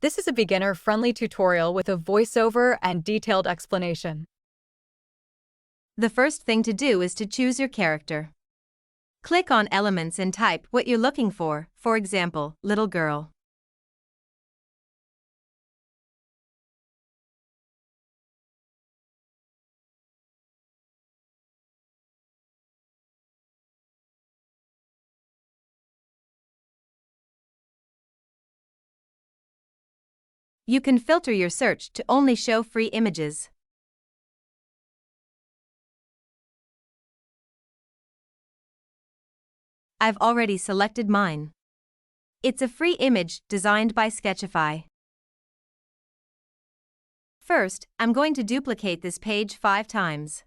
This is a beginner-friendly tutorial with a voiceover and detailed explanation. The first thing to do is to choose your character. Click on Elements and type what you're looking for example, little girl. You can filter your search to only show free images. I've already selected mine. It's a free image designed by Sketchify. First, I'm going to duplicate this page 5 times.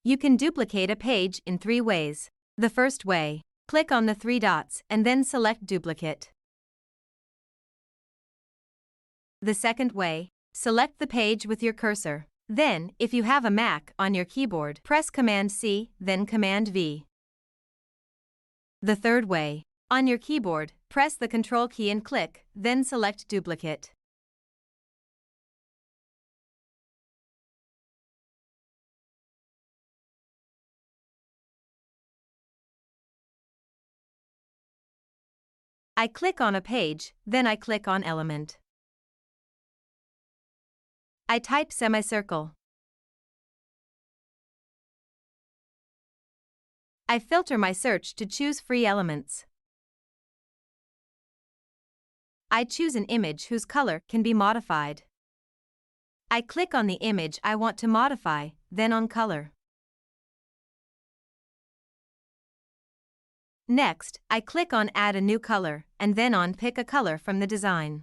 You can duplicate a page in 3 ways. The first way, click on the 3 dots and then select Duplicate. The second way, select the page with your cursor. Then, if you have a Mac on your keyboard, press Command-C, then Command-V. The third way, on your keyboard, press the Control key and click, then select Duplicate. I click on a page, then I click on Element. I type semicircle. I filter my search to choose free elements. I choose an image whose color can be modified. I click on the image I want to modify, then on Color. Next, I click on Add a new color, and then on Pick a color from the design.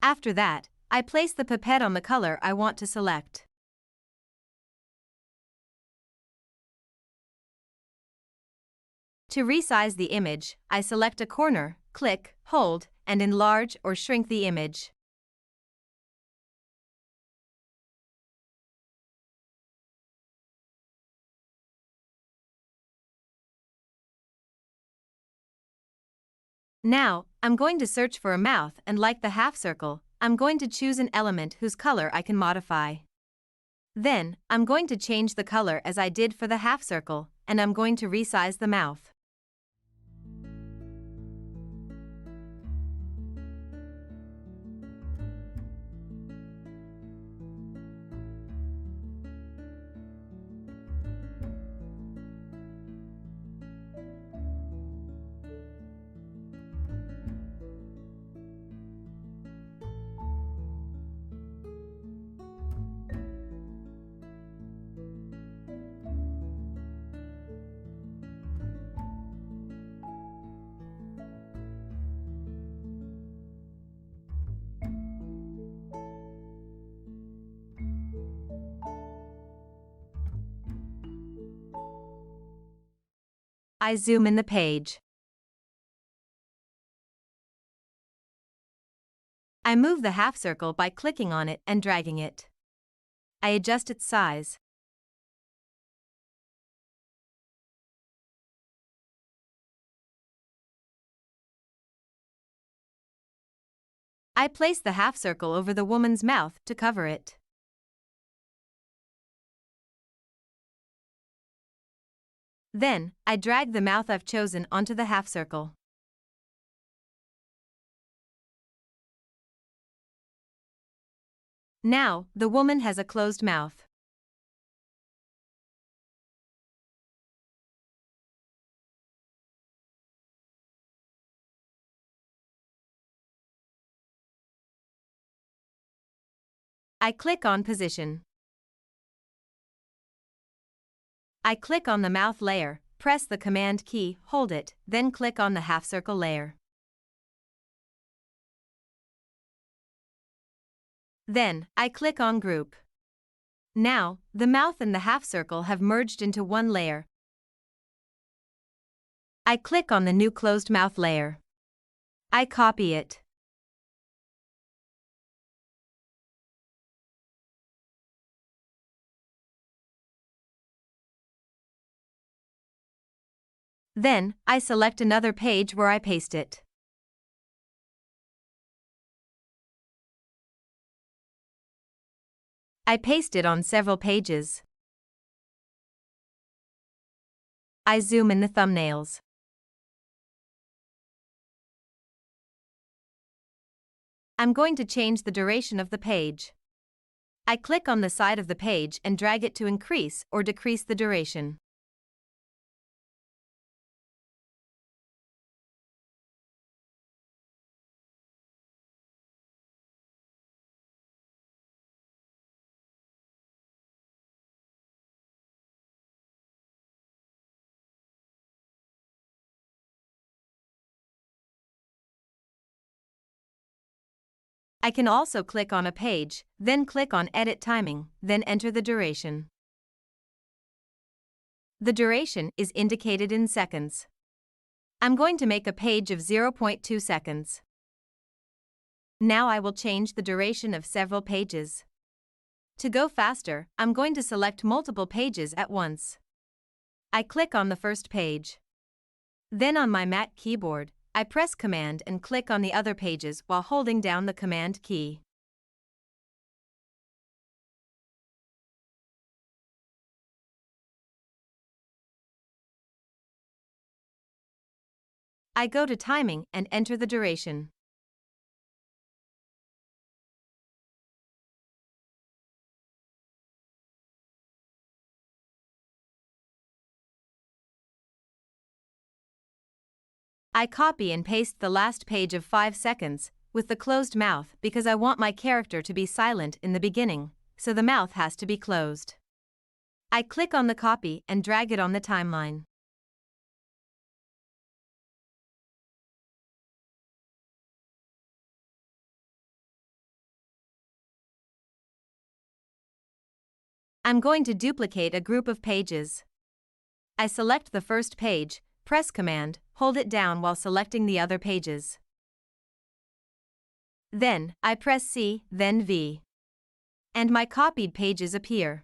After that, I place the pipette on the color I want to select. To resize the image, I select a corner, click, hold, and enlarge or shrink the image. Now, I'm going to search for a mouth, and like the half circle, I'm going to choose an element whose color I can modify. Then, I'm going to change the color as I did for the half circle, and I'm going to resize the mouth. I zoom in the page. I move the half circle by clicking on it and dragging it. I adjust its size. I place the half circle over the woman's mouth to cover it. Then, I drag the mouth I've chosen onto the half circle. Now, the woman has a closed mouth. I click on Position. I click on the mouth layer, press the Command key, hold it, then click on the half circle layer. Then, I click on Group. Now, the mouth and the half circle have merged into one layer. I click on the new closed mouth layer. I copy it. Then, I select another page where I paste it. I paste it on several pages. I zoom in the thumbnails. I'm going to change the duration of the page. I click on the side of the page and drag it to increase or decrease the duration. I can also click on a page, then click on Edit Timing, then enter the duration. The duration is indicated in seconds. I'm going to make a page of 0.2 seconds. Now I will change the duration of several pages. To go faster, I'm going to select multiple pages at once. I click on the first page. Then on my Mac keyboard, I press Command and click on the other pages while holding down the Command key. I go to Timing and enter the duration. I copy and paste the last page of 5 seconds, with the closed mouth because I want my character to be silent in the beginning, so the mouth has to be closed. I click on the copy and drag it on the timeline. I'm going to duplicate a group of pages. I select the first page, press Command, hold it down while selecting the other pages. Then, I press C, then V. And my copied pages appear.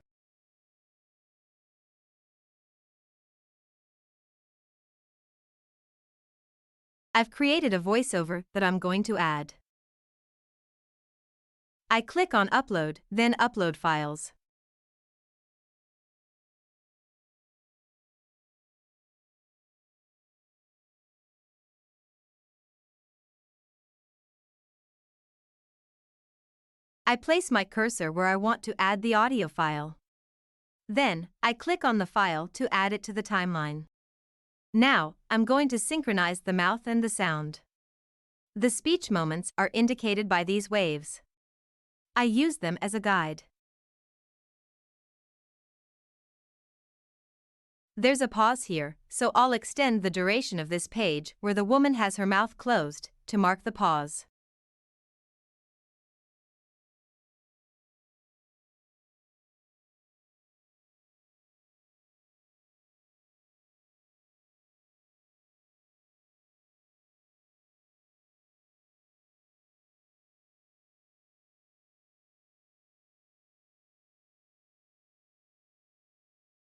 I've created a voiceover that I'm going to add. I click on Upload, then Upload Files. I place my cursor where I want to add the audio file. Then, I click on the file to add it to the timeline. Now, I'm going to synchronize the mouth and the sound. The speech moments are indicated by these waves. I use them as a guide. There's a pause here, so I'll extend the duration of this page where the woman has her mouth closed to mark the pause.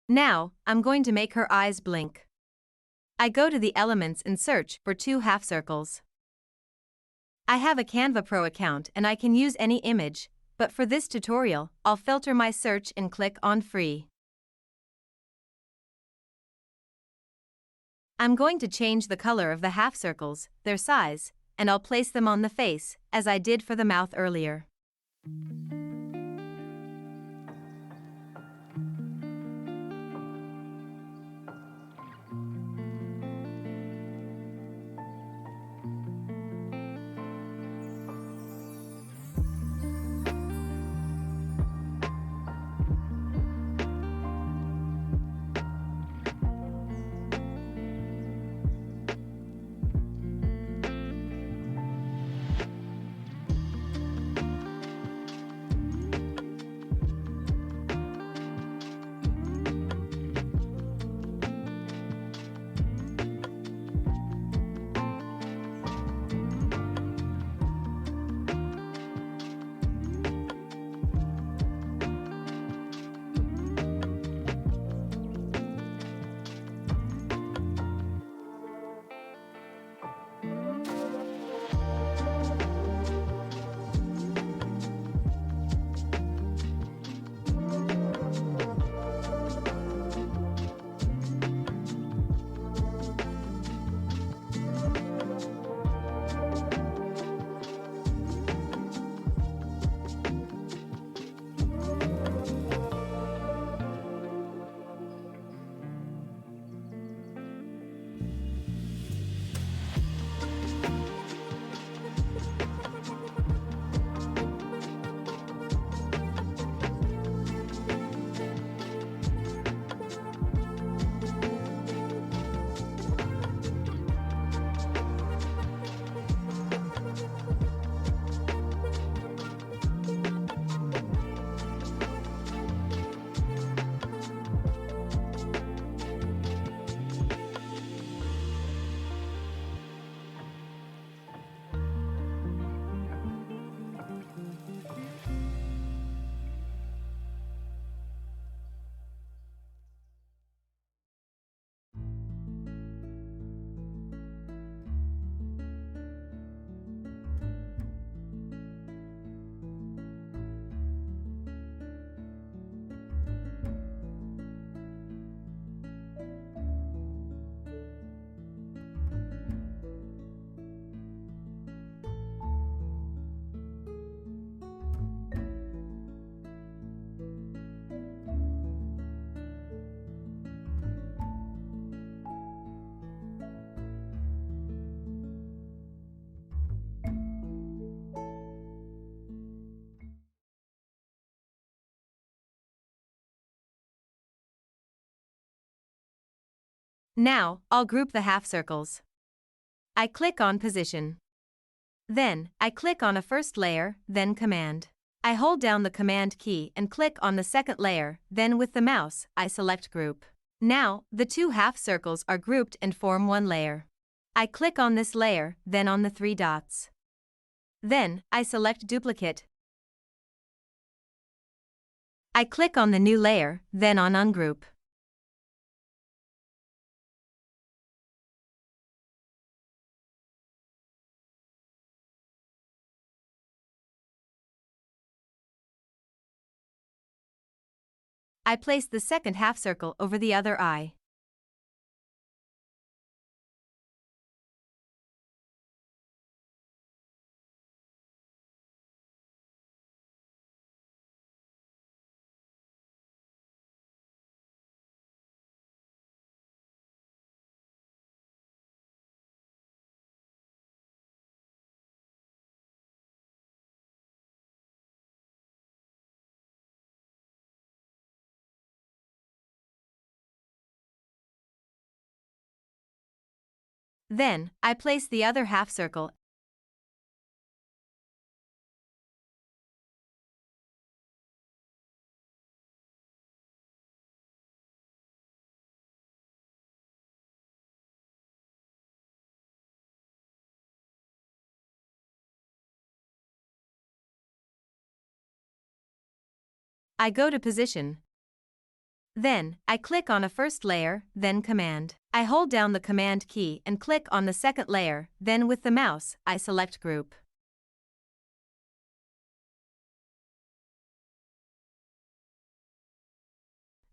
Now, I'm going to make her eyes blink. I go to the elements and search for 2 half circles. I have a Canva Pro account and I can use any image, but for this tutorial, I'll filter my search and click on Free. I'm going to change the color of the half circles, their size, and I'll place them on the face, as I did for the mouth earlier. Now, I'll group the half circles. I click on Position. Then, I click on a first layer, then Command. I hold down the Command key and click on the second layer, then with the mouse, I select Group. Now, the two half circles are grouped and form one layer. I click on this layer, then on the three dots. Then, I select Duplicate. I click on the new layer, then on Ungroup. I place the second half circle over the other eye. Then, I place the other half circle. I go to Position. Then, I click on a first layer, then Command. I hold down the Command key and click on the second layer, then with the mouse, I select Group.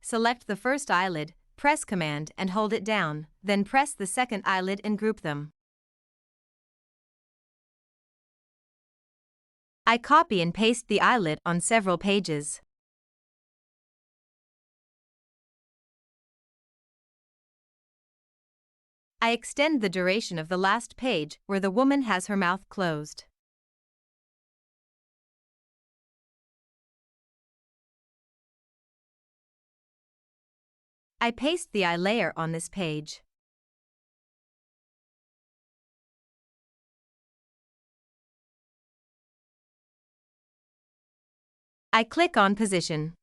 Select the first eyelid, press Command and hold it down, then press the second eyelid and group them. I copy and paste the eyelid on several pages. I extend the duration of the last page where the woman has her mouth closed. I paste the eye layer on this page. I click on Position.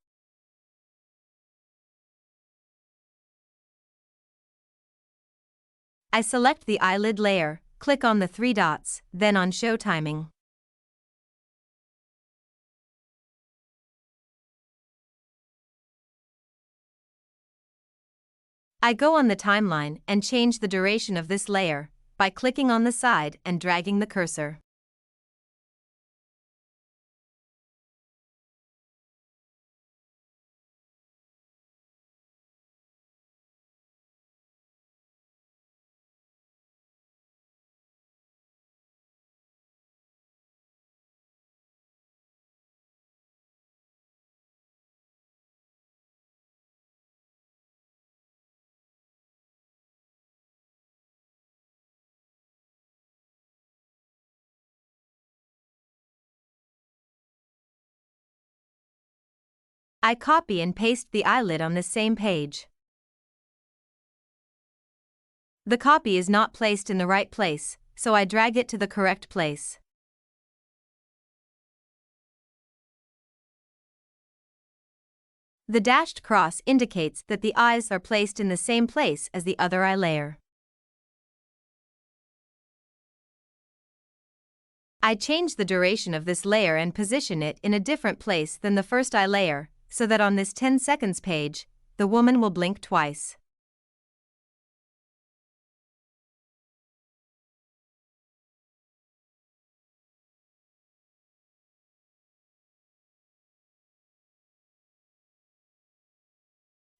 I select the eyelid layer, click on the three dots, then on Show Timing. I go on the timeline and change the duration of this layer by clicking on the side and dragging the cursor. I copy and paste the eyelid on this same page. The copy is not placed in the right place, so I drag it to the correct place. The dashed cross indicates that the eyes are placed in the same place as the other eye layer. I change the duration of this layer and position it in a different place than the first eye layer, so that on this 10 seconds page, the woman will blink twice.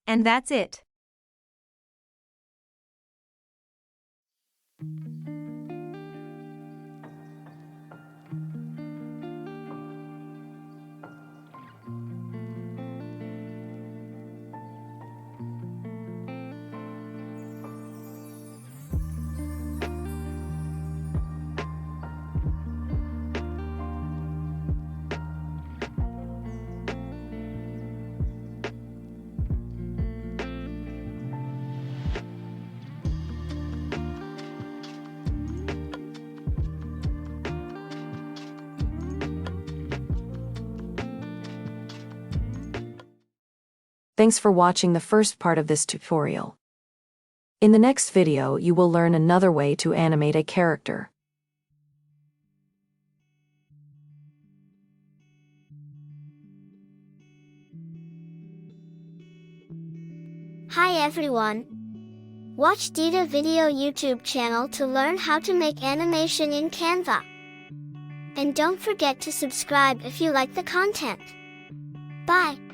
And that's it. Thanks for watching the first part of this tutorial. In the next video, you will learn another way to animate a character. Hi everyone. Watch Dita Video YouTube channel to learn how to make animation in Canva. And don't forget to subscribe if you like the content. Bye.